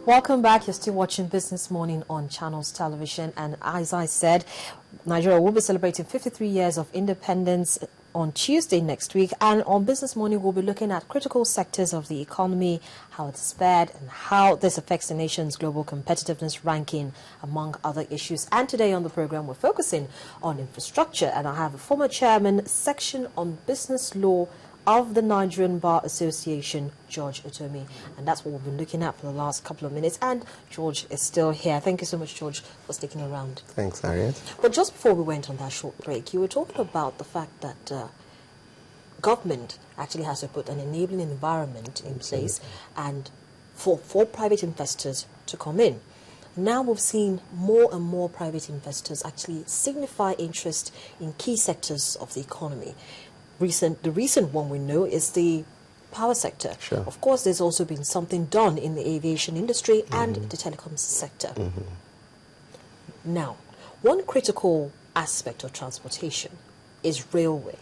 Welcome back. You're still watching Business Morning on Channels Television. And as I said, Nigeria will be celebrating 53 years of independence on Tuesday next week. And on Business Morning, we'll be looking at critical sectors of the economy, how it's fared, and how this affects the nation's global competitiveness ranking, among other issues. And today on the program, we're focusing on infrastructure. And I have a former chairman, section on business law of the Nigerian Bar Association, George Otomi. And that's what we've been looking at for the last couple of minutes. And George is still here. Thank you so much, George, for sticking around. Thanks, Harriet. But just before we went on that short break, you were talking about the fact that government actually has to put an enabling environment in place and for private investors to come in. Now we've seen more and more private investors actually signify interest in key sectors of the economy. The recent one we know is the power sector. Sure. Of course, there's also been something done in the aviation industry and the telecoms sector. Now, one critical aspect of transportation is railway.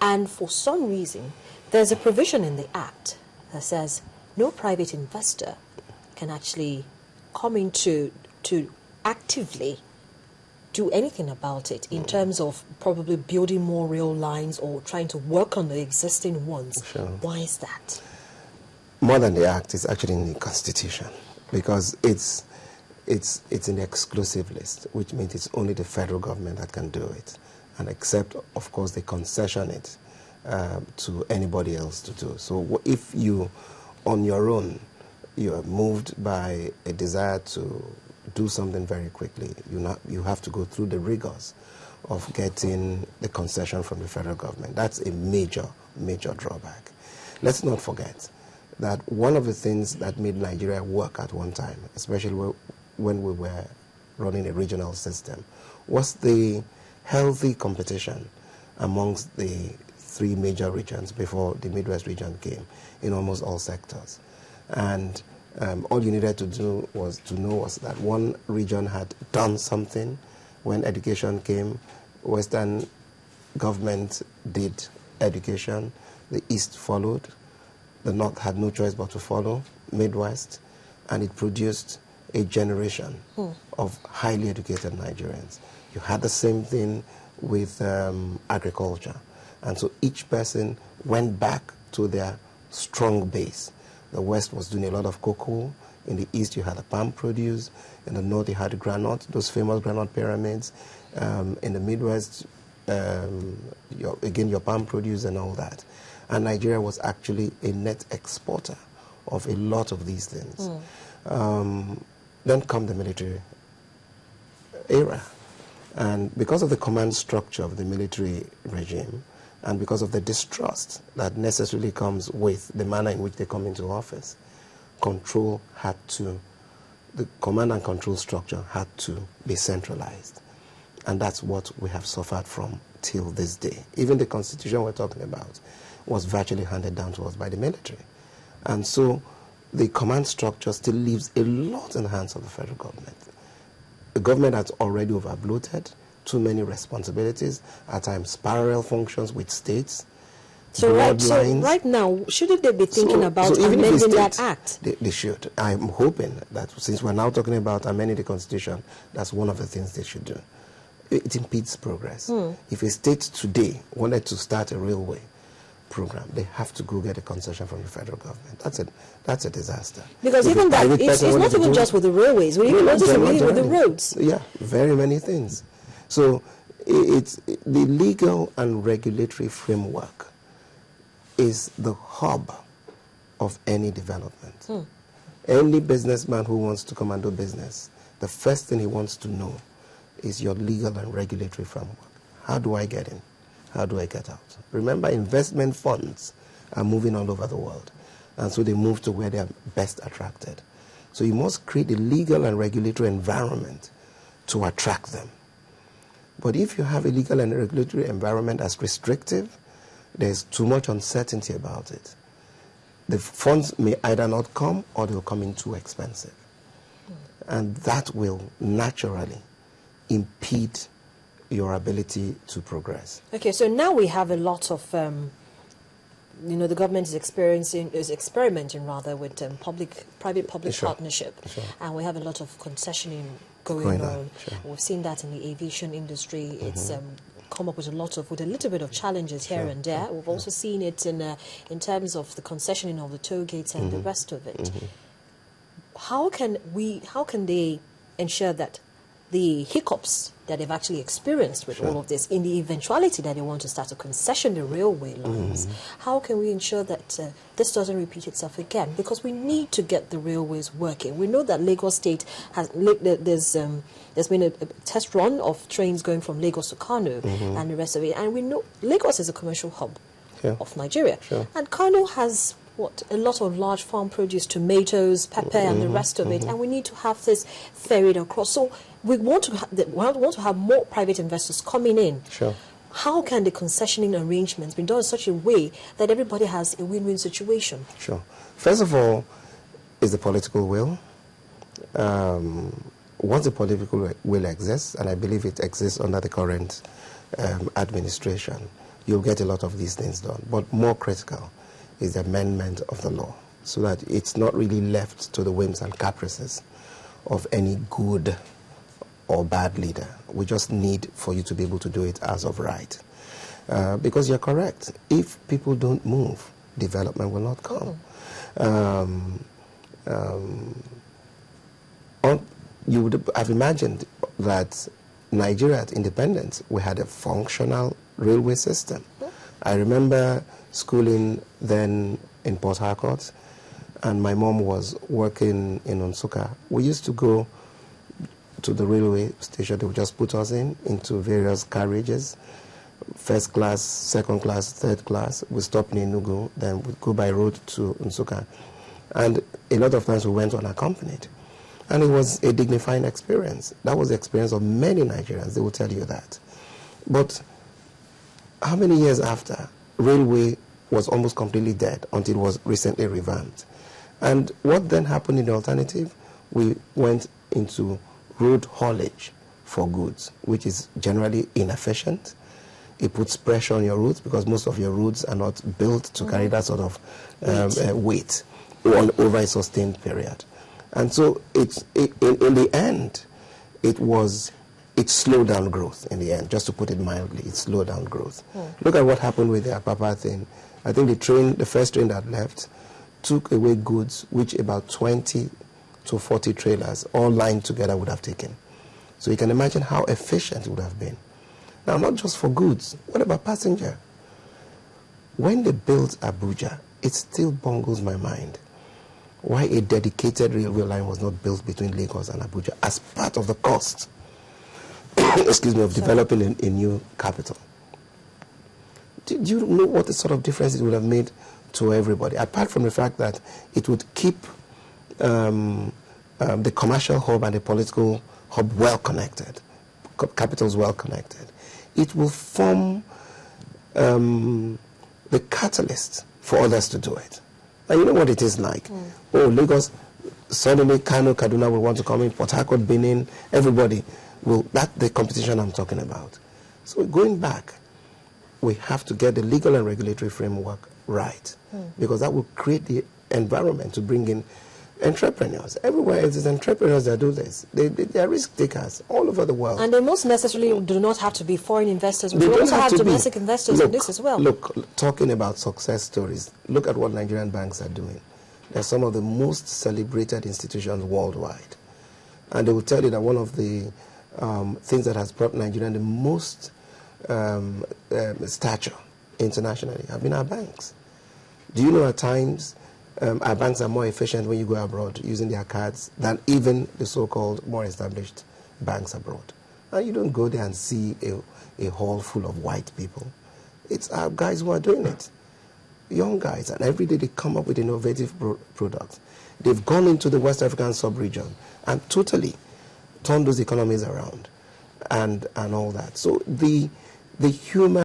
And for some reason, there's a provision in the Act that says no private investor can actually come in to actively do anything about it in terms of probably building more rail lines or trying to work on the existing ones. Sure. Why is that? More than the Act, it's actually in the Constitution, because it's in the exclusive list, which means it's only the federal government that can do it, and except, of course, they concession it to anybody else to do. So if you, on your own, you are moved by a desire to do something very quickly, you have to go through the rigors of getting the concession from the federal government. That's a major, major drawback. Let's not forget that one of the things that made Nigeria work at one time, especially when we were running a regional system, was the healthy competition amongst the three major regions before the Midwest region came in almost all sectors. And all you needed to do was to know that one region had done something. When education came, Western government did education, the East followed, the North had no choice but to follow, Midwest, and it produced a generation of highly educated Nigerians. You had the same thing with agriculture, and so each person went back to their strong base. The West was doing a lot of cocoa. In the East, you had the palm produce. In the North, you had the granite, those famous granite pyramids. In the Midwest, your palm produce and all that. And Nigeria was actually a net exporter of a lot of these things. Then come the military era. And because of the command structure of the military regime, and because of the distrust that necessarily comes with the manner in which they come into office, the command and control structure had to be centralized. And that's what we have suffered from till this day. Even the constitution we're talking about was virtually handed down to us by the military. And so the command structure still leaves a lot in the hands of the federal government. The government has already overbloated, too many responsibilities, at times parallel functions with states. So right now, shouldn't they be thinking about amending that act? They should. I'm hoping that since we're now talking about amending the Constitution, that's one of the things they should do. It impedes progress. If a state today wanted to start a railway program, they have to go get a concession from the federal government. That's a disaster. Because even that, it's not even just with the railways. We even notice it with the roads. Yeah, very many things. So it's the legal and regulatory framework is the hub of any development. Any businessman who wants to come and do business, the first thing he wants to know is your legal and regulatory framework. How do I get in? How do I get out? Remember, investment funds are moving all over the world, and so they move to where they are best attracted. So you must create a legal and regulatory environment to attract them. But if you have a legal and regulatory environment that's restrictive, there's too much uncertainty about it. The funds may either not come or they'll come in too expensive. And that will naturally impede your ability to progress. Okay, so now we have a lot of the government is experimenting rather with private-public Sure. partnership, Sure. and we have a lot of concessioning going on. Sure. We've seen that in the aviation industry. It's come up with a little bit of challenges here and there. We've also seen it in terms of the concessioning of the toll gates and the rest of it. How can they ensure that the hiccups that they've actually experienced with all of this, in the eventuality that they want to start to concession the railway lines, how can we ensure that this doesn't repeat itself again? Because we need to get the railways working. We know that Lagos State has, there's been a test run of trains going from Lagos to Kano and the rest of it. And we know Lagos is a commercial hub of Nigeria. Sure. And Kano has a lot of large farm produce, tomatoes, pepper, and the rest of it, and we need to have this ferried across. So we want to have more private investors coming in. Sure. How can the concessioning arrangements be done in such a way that everybody has a win-win situation? Sure. First of all, is the political will. Once the political will exists, and I believe it exists under the current administration, you'll get a lot of these things done. But more critical is the amendment of the law, so that it's not really left to the whims and caprices of any good or bad leader. We just need for you to be able to do it as of right. Because you're correct. If people don't move, development will not come. You would have imagined that Nigeria at independence, we had a functional railway system. I remember schooling then in Port Harcourt, and my mom was working in Nsukka. We used to go to the railway station. They would just put us into various carriages, first class, second class, third class. We stopped in Enugu, then we'd go by road to Nsukka. And a lot of times we went unaccompanied. And it was a dignifying experience. That was the experience of many Nigerians. They will tell you that. But how many years after, railway was almost completely dead until it was recently revamped. And what then happened in the alternative? We went into road haulage for goods, which is generally inefficient. It puts pressure on your routes because most of your routes are not built to carry that sort of weight over a sustained period. And so in the end, it slowed down growth in the end, just to put it mildly. It slowed down growth. Look at what happened with the Apapa thing. I think the first train that left took away goods which about 20 to 40 trailers all lined together would have taken. So you can imagine how efficient it would have been. Now, not just for goods. What about passenger? When they built Abuja, it still bungles my mind why a dedicated railway line was not built between Lagos and Abuja as part of the cost excuse me, of developing a new capital. Do you know what the sort of difference it would have made to everybody, apart from the fact that it would keep the commercial hub and the political hub well connected, capitals well connected? It will form the catalyst for others to do it. And you know what it is like. Oh, Lagos, suddenly Kano, Kaduna will want to come in, Port Harcourt, Benin, everybody. Well, that's the competition I'm talking about. So going back, we have to get the legal and regulatory framework right, because that will create the environment to bring in entrepreneurs. Everywhere else is entrepreneurs that do this. They are risk takers all over the world. And they most necessarily do not have to be foreign investors. We also have domestic investors in this as well. Look, talking about success stories, look at what Nigerian banks are doing. They're some of the most celebrated institutions worldwide. And they will tell you that one of the things that has brought Nigeria the most stature internationally have been our banks. Do you know at times our banks are more efficient when you go abroad using their cards than even the so-called more established banks abroad? And you don't go there and see a hall full of white people. It's our guys who are doing it, young guys, and every day they come up with innovative products. They've gone into the West African sub-region and totally turned those economies around and all that. So the human